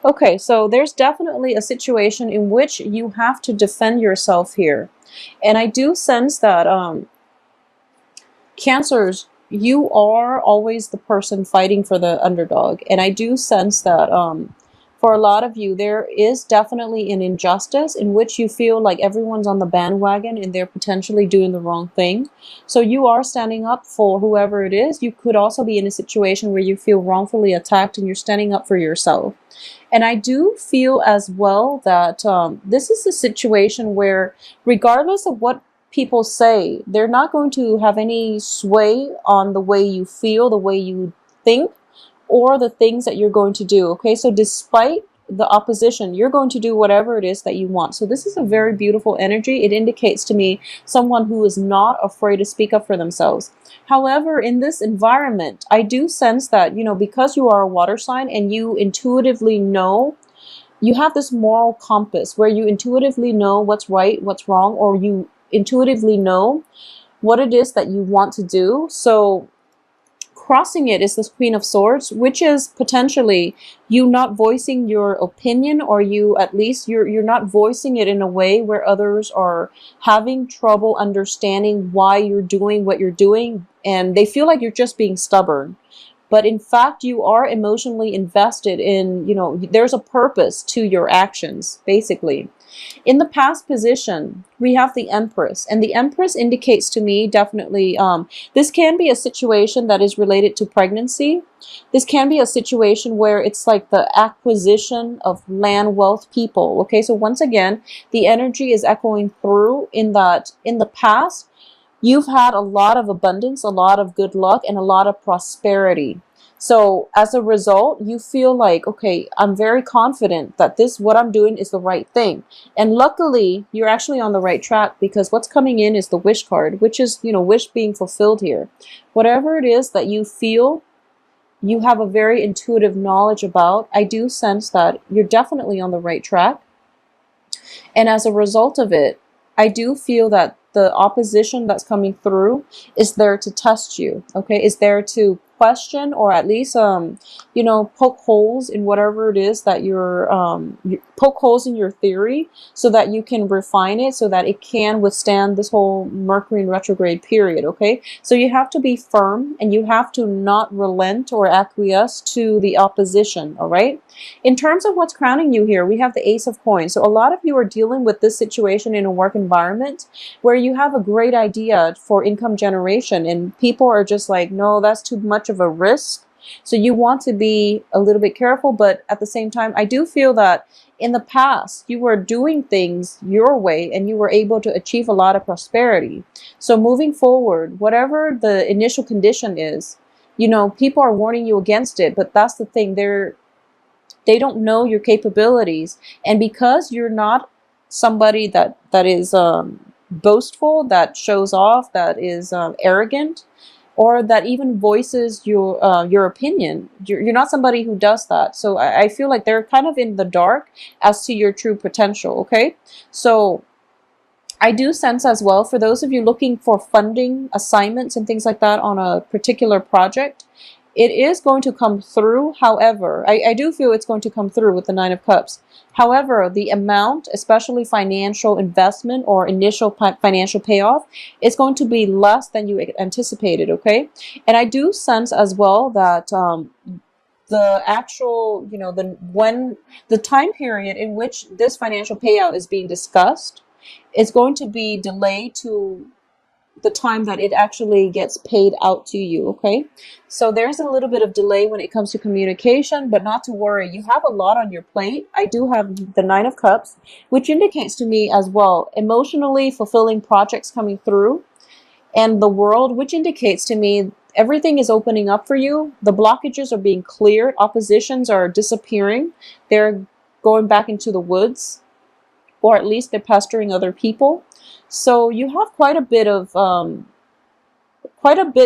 Okay, so there's definitely a situation in which you have to defend yourself here. And I do sense that Cancers, you are always the person fighting for the underdog. And I do sense that for a lot of you, there is definitely an injustice in which you feel like everyone's on the bandwagon and they're potentially doing the wrong thing. So you are standing up for whoever it is. You could also be in a situation where you feel wrongfully attacked and you're standing up for yourself. And I do feel as well that this is a situation where, regardless of what people say, they're not going to have any sway on the way you feel, the way you think, or the things that you're going to do. Okay, so despite the opposition, you're going to do whatever it is that you want. So this is a very beautiful energy. It indicates to me someone who is not afraid to speak up for themselves. However, in this environment, I do sense that, because you are a water sign and you intuitively know, you have this moral compass where you intuitively know what's right, what's wrong, or you intuitively know what it is that you want to do. So crossing it is this Queen of Swords, which is potentially you not voicing your opinion, or you at least you're not voicing it in a way where others are having trouble understanding why you're doing what you're doing, and they feel like you're just being stubborn. But in fact, you are emotionally invested in, there's a purpose to your actions, basically. In the past position, we have the Empress, and the Empress indicates to me definitely this can be a situation that is related to pregnancy. This can be a situation where it's like the acquisition of land, wealth, people. Okay, so once again, the energy is echoing through in that in the past, you've had a lot of abundance, a lot of good luck, and a lot of prosperity. So as a result, you feel like, okay, I'm very confident that what I'm doing is the right thing. And luckily, you're actually on the right track, because what's coming in is the wish card, which is, wish being fulfilled here. Whatever it is that you feel you have a very intuitive knowledge about, I do sense that you're definitely on the right track. And as a result of it, I do feel that the opposition that's coming through is there to test you, okay? Is there to question, or at least poke holes in whatever it is that you poke holes in your theory, so that you can refine it, so that it can withstand this whole Mercury in retrograde period. Okay, so you have to be firm, and you have to not relent or acquiesce to the opposition. All right, in terms of what's crowning you here, we have the Ace of Coins. So a lot of you are dealing with this situation in a work environment where you have a great idea for income generation, and people are just like, no, that's too much of a risk. So you want to be a little bit careful, but at the same time, I do feel that in the past, you were doing things your way and you were able to achieve a lot of prosperity. So moving forward, whatever the initial condition is, people are warning you against it, but that's the thing. They don't know your capabilities. And because you're not somebody that is boastful, that shows off, that is arrogant, or that even voices your opinion, you're not somebody who does that. So I feel like they're kind of in the dark as to your true potential. Okay, so I do sense as well, for those of you looking for funding assignments and things like that on a particular project, it is going to come through. However, I do feel it's going to come through with the Nine of Cups. However, the amount, especially financial investment or initial financial payoff, is going to be less than you anticipated, okay? And I do sense as well that the actual, the time period in which this financial payout is being discussed is going to be delayed to the time that it actually gets paid out to you, okay? So there's a little bit of delay when it comes to communication, but not to worry. You have a lot on your plate. I do have the Nine of Cups, which indicates to me as well emotionally fulfilling projects coming through, and the World, which indicates to me everything is opening up for you. The blockages are being cleared. Oppositions are disappearing. They're going back into the woods, or at least they're pestering other people. So you have quite a bit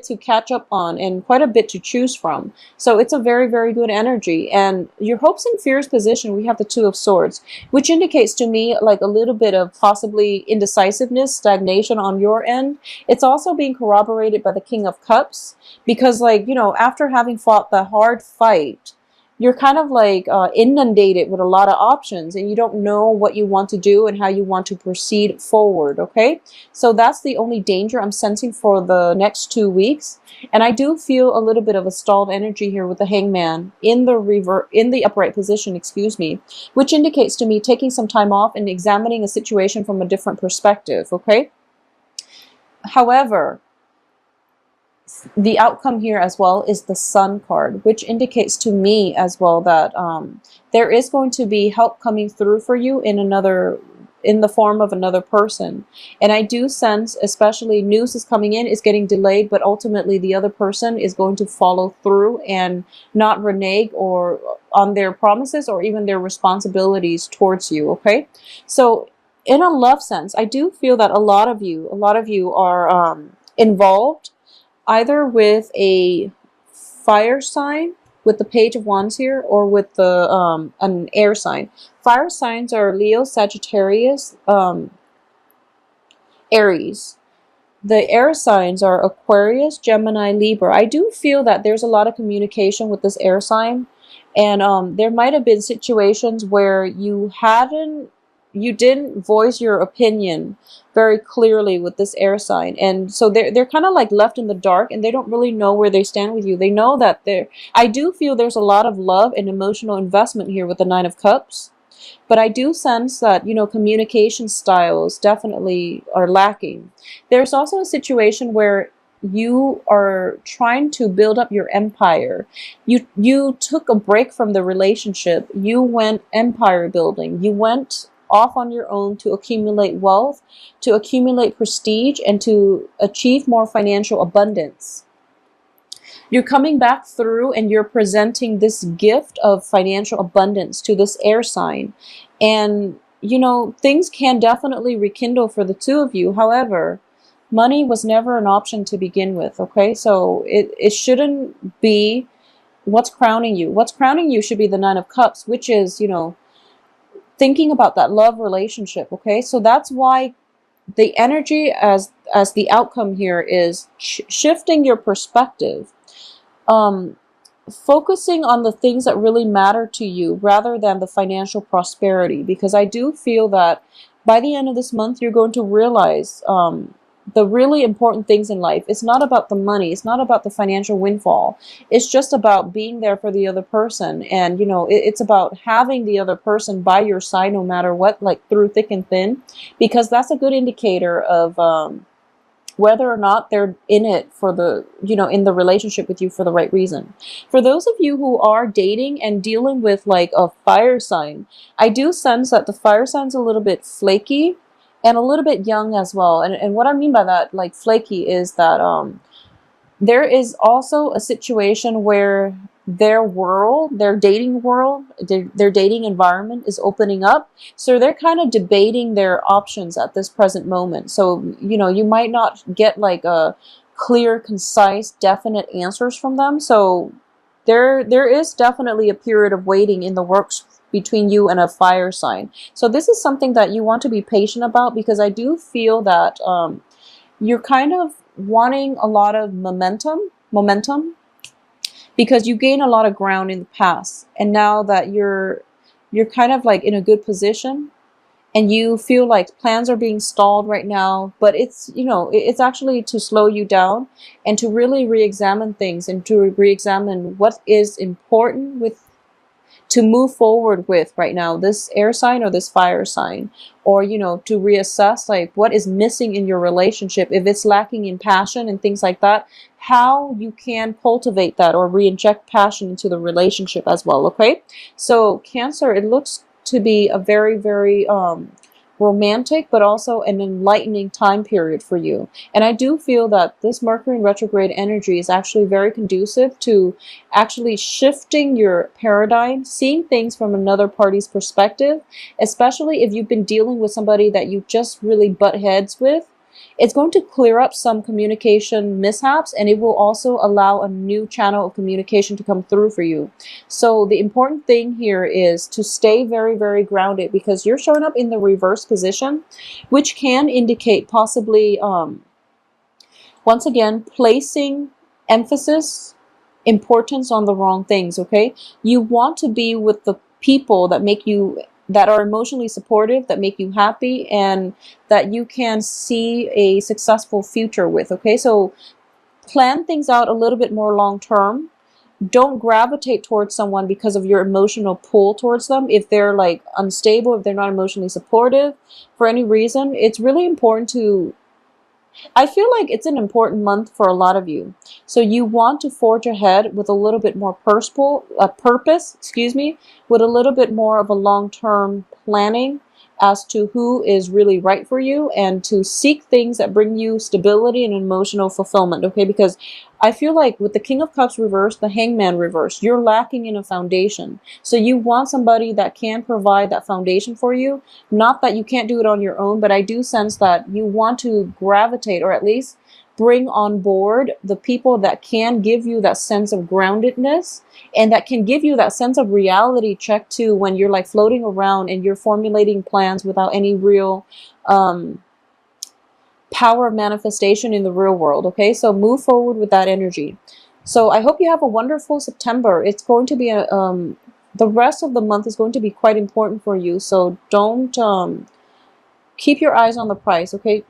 to catch up on, and quite a bit to choose from. So it's a very, very good energy. And your hopes and fears position, we have the Two of Swords, which indicates to me like a little bit of possibly indecisiveness, stagnation on your end. It's also being corroborated by the King of Cups, because after having fought the hard fight, you're kind of like inundated with a lot of options, and you don't know what you want to do and how you want to proceed forward. Okay, so that's the only danger I'm sensing for the next 2 weeks. And I do feel a little bit of a stalled energy here with the Hangman in the upright position, excuse me, which indicates to me taking some time off and examining a situation from a different perspective. Okay, however, the outcome here as well is the Sun card, which indicates to me as well that there is going to be help coming through for you in the form of another person. And I do sense, especially news is coming in, is getting delayed, but ultimately the other person is going to follow through and not renege or on their promises or even their responsibilities towards you. Okay, so in a love sense, I do feel that a lot of you are involved either with a fire sign with the Page of Wands here, or with the an air sign. Fire signs are Leo, Sagittarius, Aries. The air signs are Aquarius, Gemini, Libra. I do feel that there's a lot of communication with this air sign, and there might have been situations where you didn't voice your opinion very clearly with this air sign, and so they're kind of like left in the dark, and they don't really know where they stand with you. They know that I do feel there's a lot of love and emotional investment here with the Nine of Cups, but I do sense that, communication styles definitely are lacking. There's also a situation where you are trying to build up your empire. You took a break from the relationship. You went empire building. You went off on your own to accumulate wealth, to accumulate prestige, and to achieve more financial abundance. You're coming back through and you're presenting this gift of financial abundance to this air sign. And, things can definitely rekindle for the two of you. However, money was never an option to begin with, okay? So it shouldn't be what's crowning you. What's crowning you should be the Nine of Cups, which is, thinking about that love relationship, okay? So that's why the energy as the outcome here is shifting your perspective, focusing on the things that really matter to you rather than the financial prosperity, because I do feel that by the end of this month you're going to realize the really important things in life. It's not about the money. It's not about the financial windfall. It's just about being there for the other person. And, it's about having the other person by your side no matter what, like through thick and thin, because that's a good indicator of whether or not they're in it for in the relationship with you for the right reason. For those of you who are dating and dealing with like a fire sign, I do sense that the fire sign's a little bit flaky and a little bit young as well. And what I mean by that, like flaky, is that there is also a situation where their dating world, their dating environment is opening up. So they're kind of debating their options at this present moment. So, you might not get like a clear, concise, definite answers from them. So there is definitely a period of waiting in the works between you and a fire sign. So this is something that you want to be patient about, because I do feel that you're kind of wanting a lot of momentum, because you gain a lot of ground in the past, and now that you're kind of like in a good position, and you feel like plans are being stalled right now, but it's actually to slow you down and to really re-examine things, and to re-examine what is important to move forward with right now, this air sign or this fire sign, or to reassess like what is missing in your relationship, if it's lacking in passion and things like that, how you can cultivate that or re-inject passion into the relationship as well. Okay, so Cancer, it looks to be a very, very romantic, but also an enlightening time period for you. And I do feel that this Mercury in retrograde energy is actually very conducive to actually shifting your paradigm, seeing things from another party's perspective, especially if you've been dealing with somebody that you just really butt heads with. It's going to clear up some communication mishaps, and it will also allow a new channel of communication to come through for you. So the important thing here is to stay very, very grounded, because you're showing up in the reverse position, which can indicate possibly, once again, placing emphasis importance on the wrong things, okay? You want to be with the people that make you, that are emotionally supportive, that make you happy, and that you can see a successful future with, okay? So plan things out a little bit more long term. Don't gravitate towards someone because of your emotional pull towards them. If they're like unstable, if they're not emotionally supportive for any reason, it's really important to, I feel like it's an important month for a lot of you. So you want to forge ahead with a little bit more purpose, excuse me, with a little bit more of a long-term planning as to who is really right for you, and to seek things that bring you stability and emotional fulfillment, okay? Because I feel like with the King of Cups reversed, the Hangman reversed, you're lacking in a foundation. So you want somebody that can provide that foundation for you. Not that you can't do it on your own, but I do sense that you want to gravitate, or at least bring on board, the people that can give you that sense of groundedness, and that can give you that sense of reality check too, when you're like floating around and you're formulating plans without any real power of manifestation in the real world, okay? So move forward with that energy. So I hope you have a wonderful September. It's going to be the rest of the month is going to be quite important for you. So don't keep your eyes on the prize, okay?